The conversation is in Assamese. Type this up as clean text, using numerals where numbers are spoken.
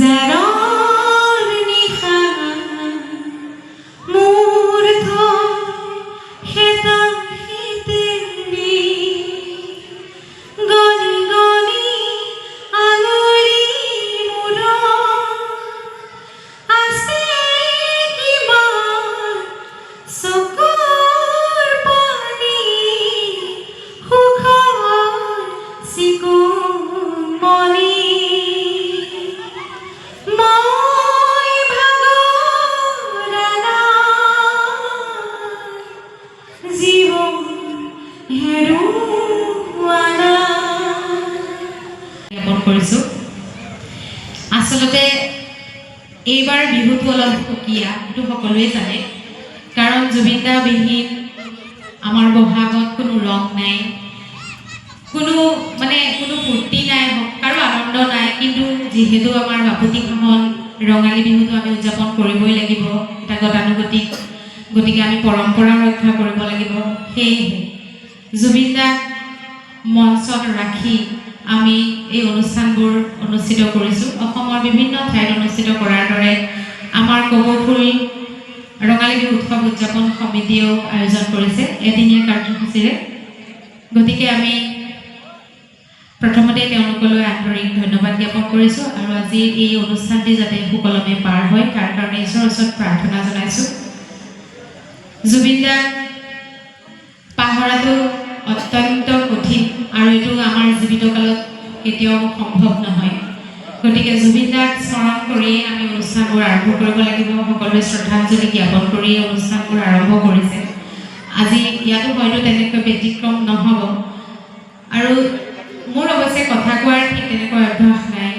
জাৰৰ নিশা মোৰ হেতা হেতেলি গলি গলি আলৰি মূৰত আছে কিবা চকুৰ পানী সুখৰ চিকুমনি আচলতে এইবাৰ বিহুটো অলপ সুকীয়া, সেইটো সকলোৱে জানে। কাৰণ জুবিনদা বিহীন আমাৰ বহাগত কোনো ৰং নাই, কোনো ফূৰ্তি নাই, কাৰো আনন্দ নাই। কিন্তু যিহেতু আমাৰ বাপতিসাহোন ৰঙালী বিহুটো আমি উদযাপন কৰিবই লাগিব, এটা গতানুগতিক, গতিকে আমি পৰম্পৰা ৰক্ষা কৰিব লাগিব। সেয়েহে জুবিনদাক মঞ্চত ৰাখি আমি এই অনুষ্ঠানবোৰ অনুষ্ঠিত কৰিছোঁ। অসমৰ বিভিন্ন ঠাইত অনুষ্ঠিত কৰাৰ দৰে আমাৰ কপৌফুল ৰঙালী বিহু উৎসৱ উদযাপন সমিতিয়েও আয়োজন কৰিছে এদিনীয়া কাৰ্যসূচীৰে। গতিকে আমি প্ৰথমতে তেওঁলোকলৈ আন্তৰিক ধন্যবাদ জ্ঞাপন কৰিছোঁ আৰু আজি এই অনুষ্ঠানটি যাতে সুকলমে পাৰ হয় তাৰ কাৰণে ঈশ্বৰৰ ওচৰত প্ৰাৰ্থনা জনাইছোঁ। জুবিনদাক পাহৰাটো অত্যন্ত কঠিন আৰু এইটো আমাৰ জীৱিত কালত কেতিয়াও সম্ভৱ নহয়। গতিকে জুবিনদাক স্মৰণ কৰিয়েই আমি অনুষ্ঠানবোৰ আৰম্ভ কৰিব লাগিব। সকলোৱে শ্ৰদ্ধাঞ্জলি জ্ঞাপন কৰিয়েই অনুষ্ঠানবোৰ আৰম্ভ কৰিছে। আজি ইয়াতো হয়তো তেনেকৈ ব্যতিক্ৰম নহ'ব। আৰু মোৰ অৱশ্যে কথা কোৱাৰ ঠিক তেনেকৈ অভ্যাস নাই,